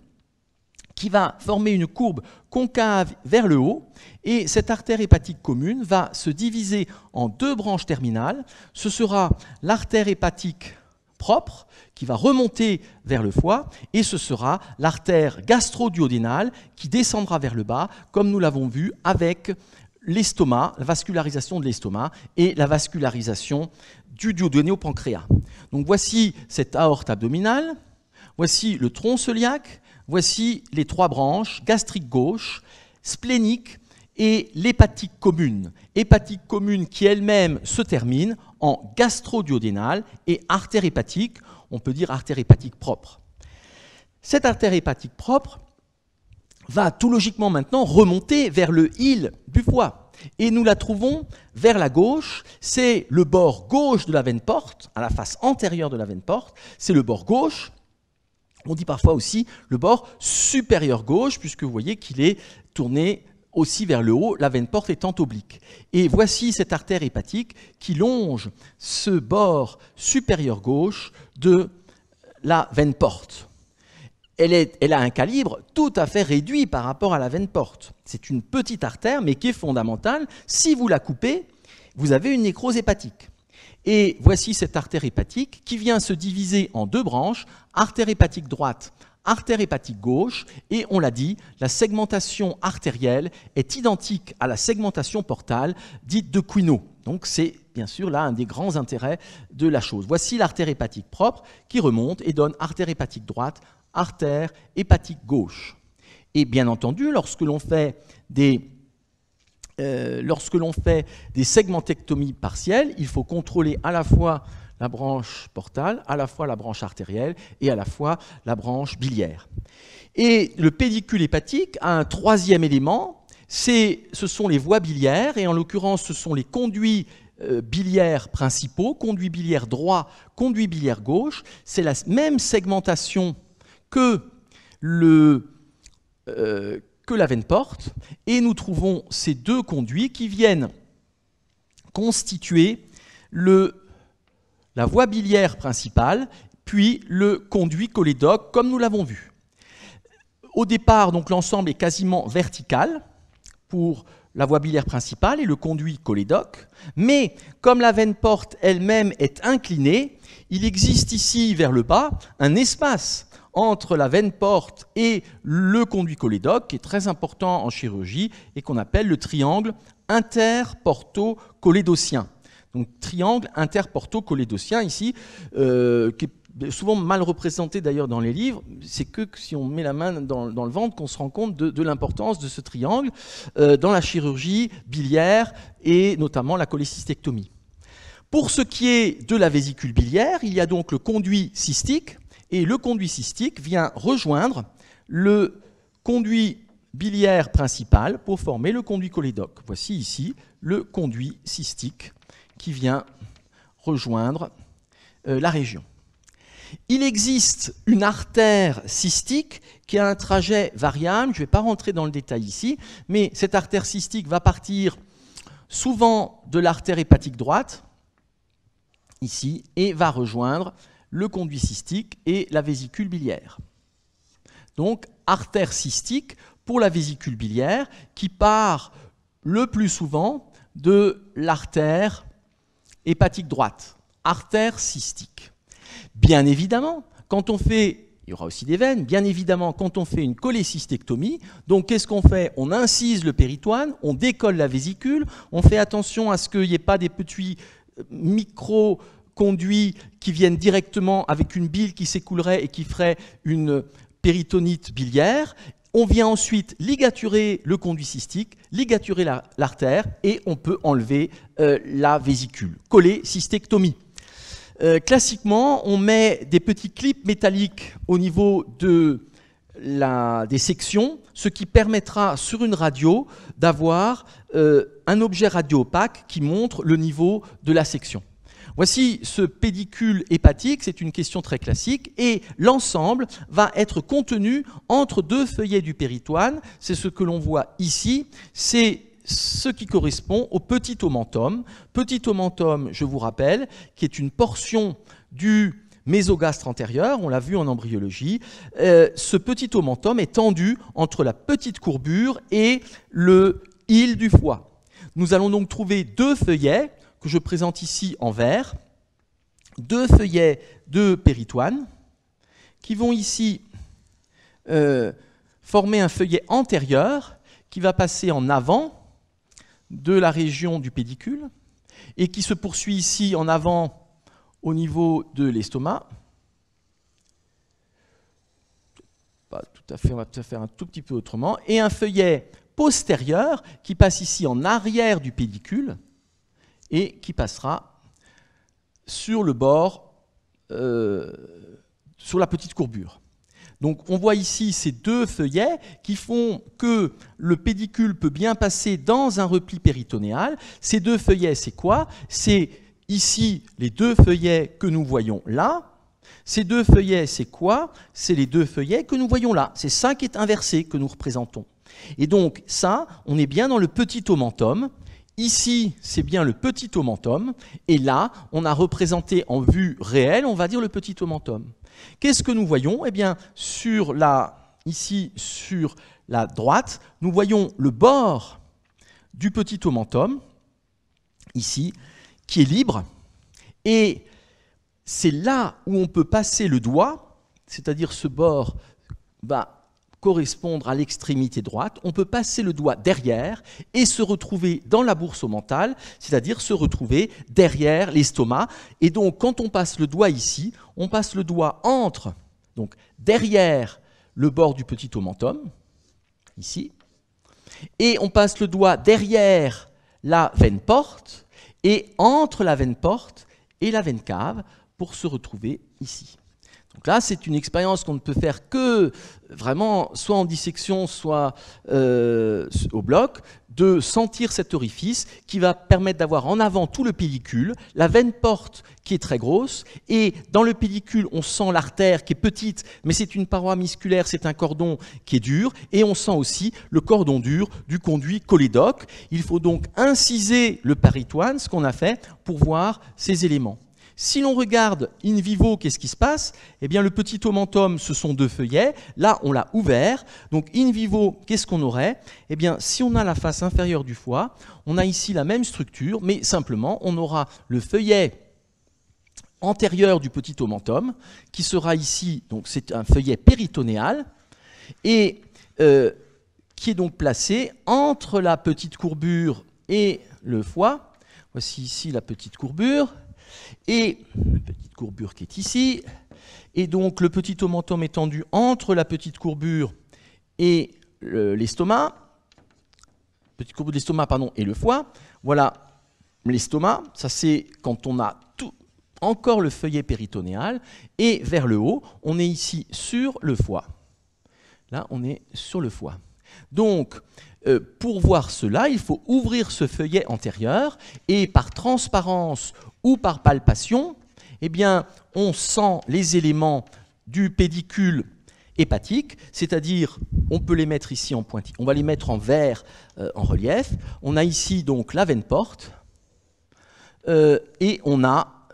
qui va former une courbe concave vers le haut. Et cette artère hépatique commune va se diviser en 2 branches terminales. Ce sera l'artère hépatique propre qui va remonter vers le foie et ce sera l'artère gastro-duodénale qui descendra vers le bas comme nous l'avons vu avec l'estomac, la vascularisation de l'estomac et la vascularisation du duodénopancréas. Donc voici cette aorte abdominale, voici le tronc cœliaque, voici les 3 branches, gastrique gauche, splénique et l'hépatique commune. Hépatique commune qui elle-même se termine en gastro-duodénale et artère hépatique, on peut dire artère hépatique propre. Cette artère hépatique propre va tout logiquement maintenant remonter vers le île du foie. Et nous la trouvons vers la gauche, c'est le bord gauche de la veine porte, à la face antérieure de la veine porte, c'est le bord gauche. On dit parfois aussi le bord supérieur gauche, puisque vous voyez qu'il est tourné aussi vers le haut, la veine porte étant oblique. Et voici cette artère hépatique qui longe ce bord supérieur gauche de la veine porte. Elle a un calibre tout à fait réduit par rapport à la veine porte. C'est une petite artère, mais qui est fondamentale. Si vous la coupez, vous avez une nécrose hépatique. Et voici cette artère hépatique qui vient se diviser en 2 branches, artère hépatique droite, artère hépatique gauche, et on l'a dit, la segmentation artérielle est identique à la segmentation portale dite de Quinault. Donc c'est bien sûr là un des grands intérêts de la chose. Voici l'artère hépatique propre qui remonte et donne artère hépatique droite, artère hépatique gauche. Et bien entendu, lorsque l'on fait des segmentectomies partielles, il faut contrôler à la fois la branche portale, à la fois la branche artérielle et à la fois la branche biliaire. Et le pédicule hépatique a un troisième élément, ce sont les voies biliaires, et en l'occurrence ce sont les conduits biliaires principaux, conduit biliaire droit, conduit biliaire gauche. C'est la même segmentation que la veine porte, et nous trouvons ces deux conduits qui viennent constituer la voie biliaire principale, puis le conduit cholédoque, comme nous l'avons vu. Au départ, donc, l'ensemble est quasiment vertical pour la voie biliaire principale et le conduit cholédoque, mais comme la veine porte elle-même est inclinée, il existe ici, vers le bas, un espace entre la veine porte et le conduit cholédoque, qui est très important en chirurgie et qu'on appelle le triangle interporto-cholédocien. Donc triangle interporto-cholédocien ici, qui est souvent mal représenté d'ailleurs dans les livres. C'est que si on met la main dans le ventre qu'on se rend compte de l'importance de ce triangle dans la chirurgie biliaire et notamment la cholécystectomie. Pour ce qui est de la vésicule biliaire, il y a donc le conduit cystique, et le conduit cystique vient rejoindre le conduit biliaire principal pour former le conduit cholédoque. Voici ici le conduit cystique qui vient rejoindre la région. Il existe une artère cystique qui a un trajet variable. Je ne vais pas rentrer dans le détail ici, mais cette artère cystique va partir souvent de l'artère hépatique droite, ici, et va rejoindre le conduit cystique et la vésicule biliaire. Donc, artère cystique pour la vésicule biliaire qui part le plus souvent de l'artère hépatique droite, artère cystique. Bien évidemment, quand on fait, il y aura aussi des veines, bien évidemment, quand on fait une cholécystectomie, donc qu'est-ce qu'on fait? On incise le péritoine, on décolle la vésicule, on fait attention à ce qu'il n'y ait pas des petits micro-conduits qui viennent directement avec une bile qui s'écoulerait et qui ferait une péritonite biliaire. On vient ensuite ligaturer le conduit cystique, ligaturer l'artère et on peut enlever la vésicule. Cholécystectomie. Classiquement, on met des petits clips métalliques au niveau des sections, ce qui permettra sur une radio d'avoir un objet radio-opaque qui montre le niveau de la section. Voici ce pédicule hépatique, c'est une question très classique, et l'ensemble va être contenu entre deux feuillets du péritoine. C'est ce que l'on voit ici, c'est ce qui correspond au petit omentum. Petit omentum, je vous rappelle, qui est une portion du mésogastre antérieur, on l'a vu en embryologie. Ce petit omentum est tendu entre la petite courbure et le hile du foie. Nous allons donc trouver deux feuillets que je présente ici en vert, deux feuillets de péritoine qui vont ici former un feuillet antérieur qui va passer en avant de la région du pédicule et qui se poursuit ici en avant au niveau de l'estomac. Pas tout à fait, on va faire un tout petit peu autrement. Et un feuillet postérieur qui passe ici en arrière du pédicule et qui passera sur le bord, sur la petite courbure. Donc on voit ici ces deux feuillets qui font que le pédicule peut bien passer dans un repli péritonéal. Ces deux feuillets, c'est quoi? C'est ici les deux feuillets que nous voyons là. Ces deux feuillets, c'est quoi? C'est les deux feuillets que nous voyons là. C'est ça qui est inversé que nous représentons. Et donc ça, on est bien dans le petit omentum. Ici, c'est bien le petit omentum. Et là, on a représenté en vue réelle, on va dire le petit omentum. Qu'est-ce que nous voyons? Eh bien, ici, sur la droite, nous voyons le bord du petit omentum, ici, qui est libre. Et c'est là où on peut passer le doigt, c'est-à-dire ce bord va correspondre à l'extrémité droite. On peut passer le doigt derrière et se retrouver dans la bourse omentale, c'est-à-dire se retrouver derrière l'estomac. Et donc, quand on passe le doigt ici, on passe le doigt donc derrière le bord du petit omentum, ici, et on passe le doigt derrière la veine porte, et entre la veine porte et la veine cave pour se retrouver ici. Donc là, c'est une expérience qu'on ne peut faire que vraiment soit en dissection, soit au bloc, de sentir cet orifice qui va permettre d'avoir en avant tout le pédicule, la veine porte qui est très grosse, et dans le pédicule, on sent l'artère qui est petite, mais c'est une paroi musculaire, c'est un cordon qui est dur, et on sent aussi le cordon dur du conduit cholédoque. Il faut donc inciser le péritoine, ce qu'on a fait, pour voir ces éléments. Si l'on regarde in vivo, qu'est-ce qui se passe? Eh bien, le petit omentum, ce sont 2 feuillets. Là, on l'a ouvert. Donc, in vivo, qu'est-ce qu'on aurait? Eh bien, si on a la face inférieure du foie, on a ici la même structure, mais simplement, on aura le feuillet antérieur du petit omentum, qui sera ici, donc c'est un feuillet péritonéal, et qui est donc placé entre la petite courbure et le foie. Voici ici la petite courbure. Et la petite courbure qui est ici, et donc le petit omentum est tendu entre la petite courbure et l'estomac, petite courbure de l'estomac, pardon, et le foie. Voilà l'estomac, ça c'est quand on a encore le feuillet péritonéal, et vers le haut, on est ici sur le foie. Là, on est sur le foie. Donc, pour voir cela, il faut ouvrir ce feuillet antérieur et par transparence ou par palpation, eh bien, on sent les éléments du pédicule hépatique, c'est-à-dire, on peut les mettre ici en pointillé, on va les mettre en vert en relief. On a ici donc la veine porte et on a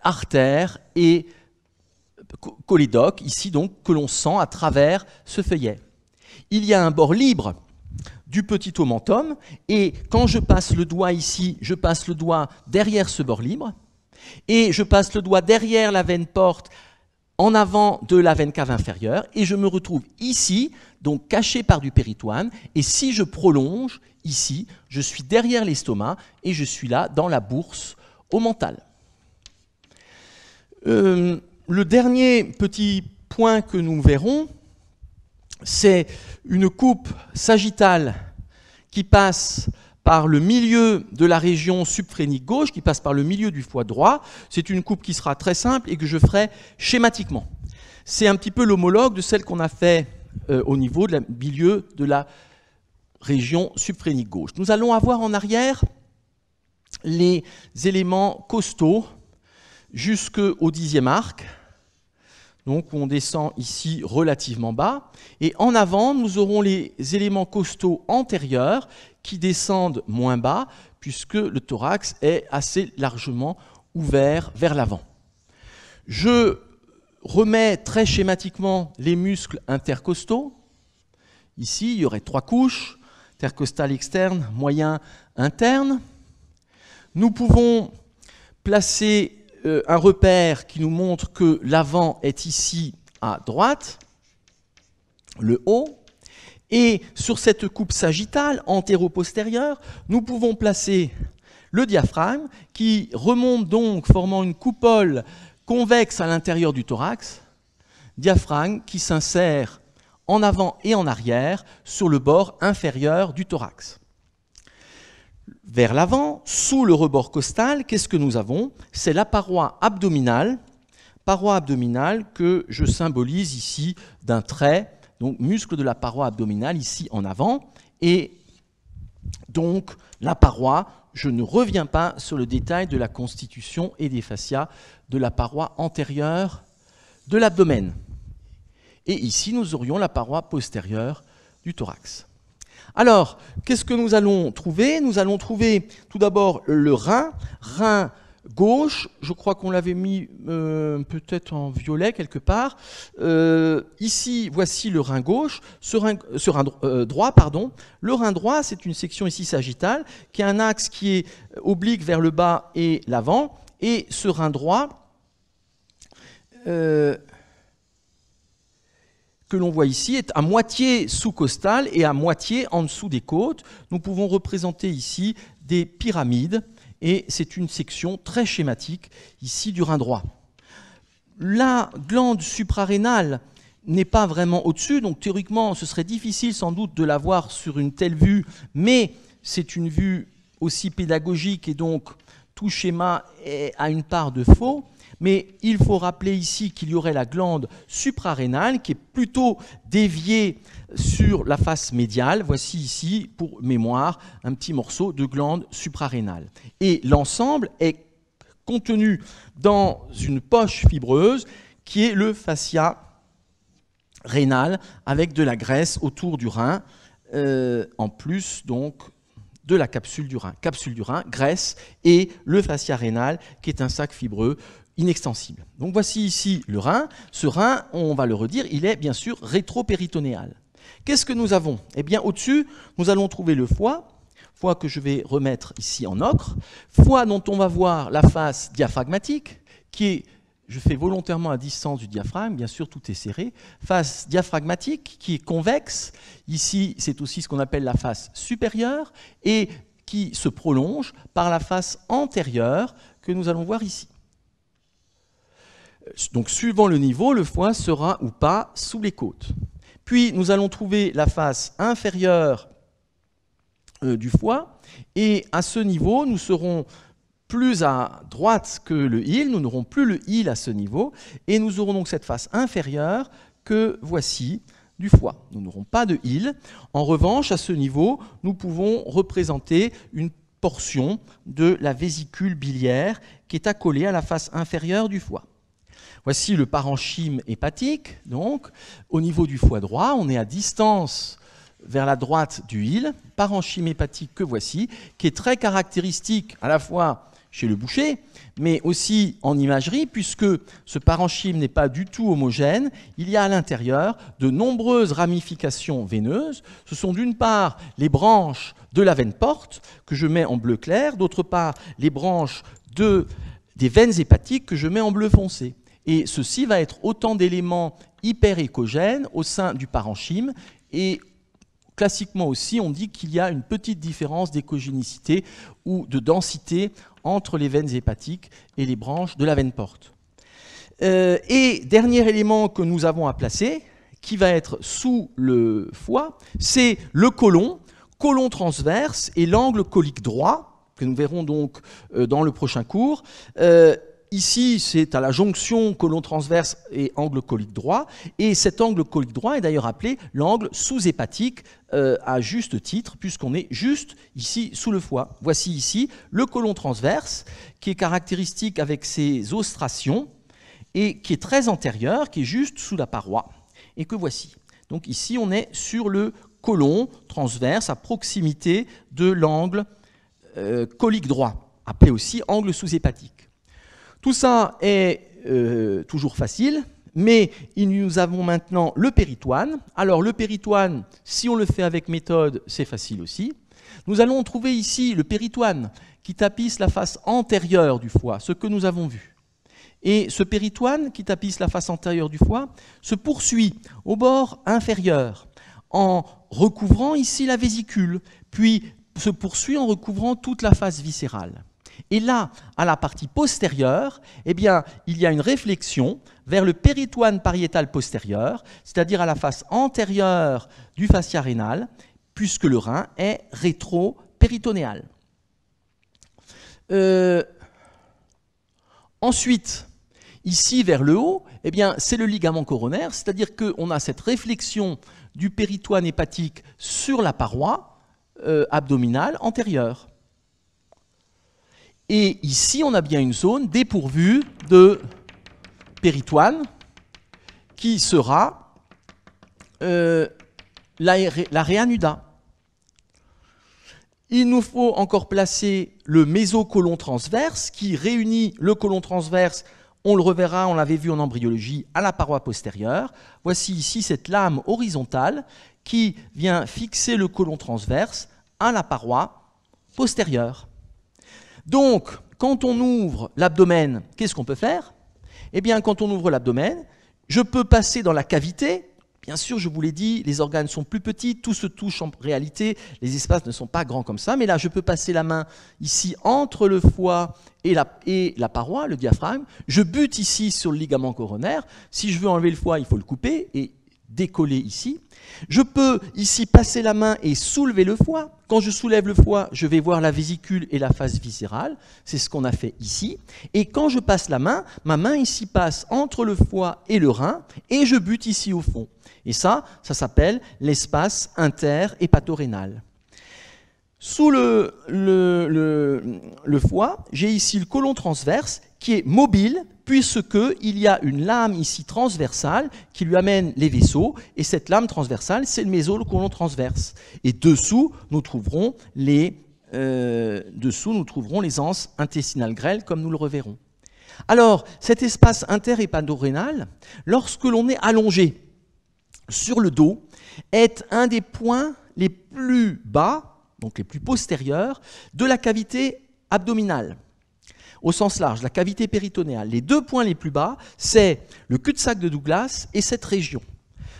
artère et cholédoque, ici donc, que l'on sent à travers ce feuillet. Il y a un bord libre du petit omentum, et quand je passe le doigt ici, je passe le doigt derrière ce bord libre, et je passe le doigt derrière la veine porte en avant de la veine cave inférieure, et je me retrouve ici, donc caché par du péritoine, et si je prolonge ici, je suis derrière l'estomac, et je suis là dans la bourse omentale. Le dernier petit point que nous verrons, c'est une coupe sagittale qui passe par le milieu de la région subphrénique gauche, qui passe par le milieu du foie droit. C'est une coupe qui sera très simple et que je ferai schématiquement. C'est un petit peu l'homologue de celle qu'on a fait au niveau du milieu de la région subphrénique gauche. Nous allons avoir en arrière les éléments costaux jusqu'au 10e arc. Donc on descend ici relativement bas, et en avant nous aurons les éléments costaux antérieurs qui descendent moins bas puisque le thorax est assez largement ouvert vers l'avant. Je remets très schématiquement les muscles intercostaux. Ici il y aurait 3 couches, intercostal externe, moyen, interne. Nous pouvons placer un repère qui nous montre que l'avant est ici à droite, le haut, et sur cette coupe sagittale antéro-postérieure, nous pouvons placer le diaphragme qui remonte donc formant une coupole convexe à l'intérieur du thorax, diaphragme qui s'insère en avant et en arrière sur le bord inférieur du thorax. Vers l'avant, sous le rebord costal, qu'est-ce que nous avons? C'est la paroi abdominale que je symbolise ici d'un trait, donc muscle de la paroi abdominale ici en avant, et donc la paroi, je ne reviens pas sur le détail de la constitution et des fascias de la paroi antérieure de l'abdomen. Et ici, nous aurions la paroi postérieure du thorax. Alors, qu'est-ce que nous allons trouver? Nous allons trouver tout d'abord le rein gauche, je crois qu'on l'avait mis peut-être en violet quelque part. Ici, voici le rein gauche, droit, pardon. Le rein droit, c'est une section ici sagittale, qui a un axe qui est oblique vers le bas et l'avant, et ce rein droit, que l'on voit ici est à moitié sous-costal et à moitié en dessous des côtes. Nous pouvons représenter ici des pyramides et c'est une section très schématique ici du rein droit. La glande suprarénale n'est pas vraiment au-dessus, donc théoriquement ce serait difficile sans doute de la voir sur une telle vue, mais c'est une vue aussi pédagogique et donc tout schéma a une part de faux, mais il faut rappeler ici qu'il y aurait la glande suprarénale qui est plutôt déviée sur la face médiale. Voici ici, pour mémoire, un petit morceau de glande suprarénale. Et l'ensemble est contenu dans une poche fibreuse qui est le fascia rénal avec de la graisse autour du rein, en plus donc de la capsule du rein. Capsule du rein, graisse et le fascia rénal qui est un sac fibreux inextensible. Donc voici ici le rein. Ce rein, on va le redire, il est bien sûr rétropéritonéal. Qu'est-ce que nous avons? Eh bien au-dessus, nous allons trouver le foie que je vais remettre ici en ocre, foie dont on va voir la face diaphragmatique qui est, je fais volontairement à distance du diaphragme, bien sûr tout est serré, face diaphragmatique qui est convexe, ici c'est aussi ce qu'on appelle la face supérieure et qui se prolonge par la face antérieure que nous allons voir ici. Donc suivant le niveau, le foie sera ou pas sous les côtes. Puis nous allons trouver la face inférieure du foie et à ce niveau nous serons plus à droite que le île, nous n'aurons plus le île à ce niveau et nous aurons donc cette face inférieure que voici du foie. Nous n'aurons pas de île. En revanche, à ce niveau, nous pouvons représenter une portion de la vésicule biliaire qui est accolée à la face inférieure du foie. Voici le parenchyme hépatique. Donc, au niveau du foie droit, on est à distance vers la droite du île, parenchyme hépatique que voici, qui est très caractéristique à la fois chez le boucher, mais aussi en imagerie, puisque ce parenchyme n'est pas du tout homogène. Il y a à l'intérieur de nombreuses ramifications veineuses. Ce sont d'une part les branches de la veine porte, que je mets en bleu clair, d'autre part les branches des veines hépatiques que je mets en bleu foncé. Et ceci va être autant d'éléments hyperéchogènes au sein du parenchyme. Et classiquement aussi, on dit qu'il y a une petite différence d'échogénicité ou de densité entre les veines hépatiques et les branches de la veine porte. Et dernier élément que nous avons à placer, qui va être sous le foie, c'est le côlon transverse et l'angle colique droit, que nous verrons donc dans le prochain cours. Ici, c'est à la jonction côlon transverse et angle colique droit. Et cet angle colique droit est d'ailleurs appelé l'angle sous-hépatique à juste titre, puisqu'on est juste ici sous le foie. Voici ici le côlon transverse, qui est caractéristique avec ses ostrations et qui est très antérieur, qui est juste sous la paroi, et que voici. Donc ici, on est sur le côlon transverse à proximité de l'angle colique droit, appelé aussi angle sous-hépatique. Tout ça est toujours facile, mais nous avons maintenant le péritoine. Alors le péritoine, si on le fait avec méthode, c'est facile aussi. Nous allons trouver ici le péritoine qui tapisse la face antérieure du foie, ce que nous avons vu. Et ce péritoine qui tapisse la face antérieure du foie se poursuit au bord inférieur en recouvrant ici la vésicule, puis se poursuit en recouvrant toute la face viscérale. Et là, à la partie postérieure, eh bien, il y a une réflexion vers le péritoine pariétal postérieur, c'est-à-dire à la face antérieure du fascia rénal, puisque le rein est rétro-péritonéal. Ensuite, ici vers le haut, eh bien, c'est le ligament coronaire, c'est-à-dire qu'on a cette réflexion du péritoine hépatique sur la paroi abdominale antérieure. Et ici, on a bien une zone dépourvue de péritoine qui sera l'area nuda. Il nous faut encore placer le mésocôlon transverse qui réunit le côlon transverse, on le reverra, on l'avait vu en embryologie, à la paroi postérieure. Voici ici cette lame horizontale qui vient fixer le côlon transverse à la paroi postérieure. Donc, quand on ouvre l'abdomen, qu'est-ce qu'on peut faire? Eh bien, quand on ouvre l'abdomen, je peux passer dans la cavité. Bien sûr, je vous l'ai dit, les organes sont plus petits, tout se touche en réalité, les espaces ne sont pas grands comme ça, mais là, je peux passer la main ici entre le foie et la paroi, le diaphragme. Je bute ici sur le ligament coronaire. Si je veux enlever le foie, il faut le couper, et décoller ici. Je peux ici passer la main et soulever le foie. Quand je soulève le foie, je vais voir la vésicule et la face viscérale. C'est ce qu'on a fait ici. Et quand je passe la main, ma main ici passe entre le foie et le rein et je bute ici au fond. Et ça s'appelle l'espace inter-hépatorénal. Sous le foie, j'ai ici le côlon transverse qui est mobile puisqu'il y a une lame ici transversale qui lui amène les vaisseaux et cette lame transversale, c'est le méso-côlon transverse. Et dessous, nous trouverons les anses intestinales grêles comme nous le reverrons. Alors, cet espace inter-hépatorénal, lorsque l'on est allongé sur le dos, est un des points les plus bas, donc les plus postérieurs, de la cavité abdominale, au sens large, la cavité péritonéale. Les deux points les plus bas, c'est le cul-de-sac de Douglas et cette région.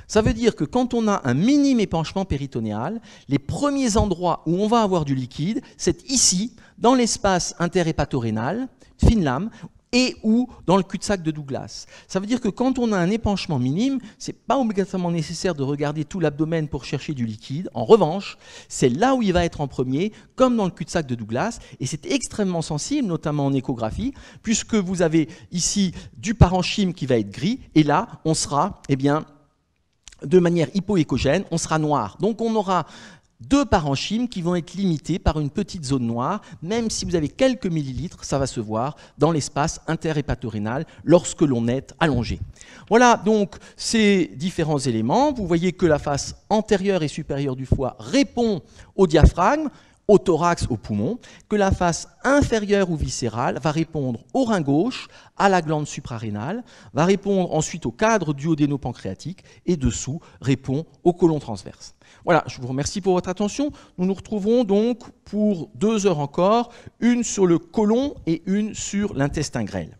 Ça veut dire que quand on a un minime épanchement péritonéal, les premiers endroits où on va avoir du liquide, c'est ici, dans l'espace interhépatorénal, fine lame, et ou dans le cul-de-sac de Douglas. Ça veut dire que quand on a un épanchement minime, ce n'est pas obligatoirement nécessaire de regarder tout l'abdomen pour chercher du liquide. En revanche, c'est là où il va être en premier, comme dans le cul-de-sac de Douglas, et c'est extrêmement sensible, notamment en échographie, puisque vous avez ici du parenchyme qui va être gris, et là, on sera, eh bien, de manière hypoéchogène, on sera noir. Donc on aura deux parenchymes qui vont être limités par une petite zone noire, même si vous avez quelques millilitres, ça va se voir dans l'espace interhépatorénal lorsque l'on est allongé. Voilà donc ces différents éléments. Vous voyez que la face antérieure et supérieure du foie répond au diaphragme, au thorax, au poumon, que la face inférieure ou viscérale va répondre au rein gauche, à la glande suprarénale, va répondre ensuite au cadre duodéno-pancréatique et dessous répond au côlon transverse. Voilà, je vous remercie pour votre attention. Nous nous retrouverons donc pour 2 heures encore, une sur le côlon et une sur l'intestin grêle.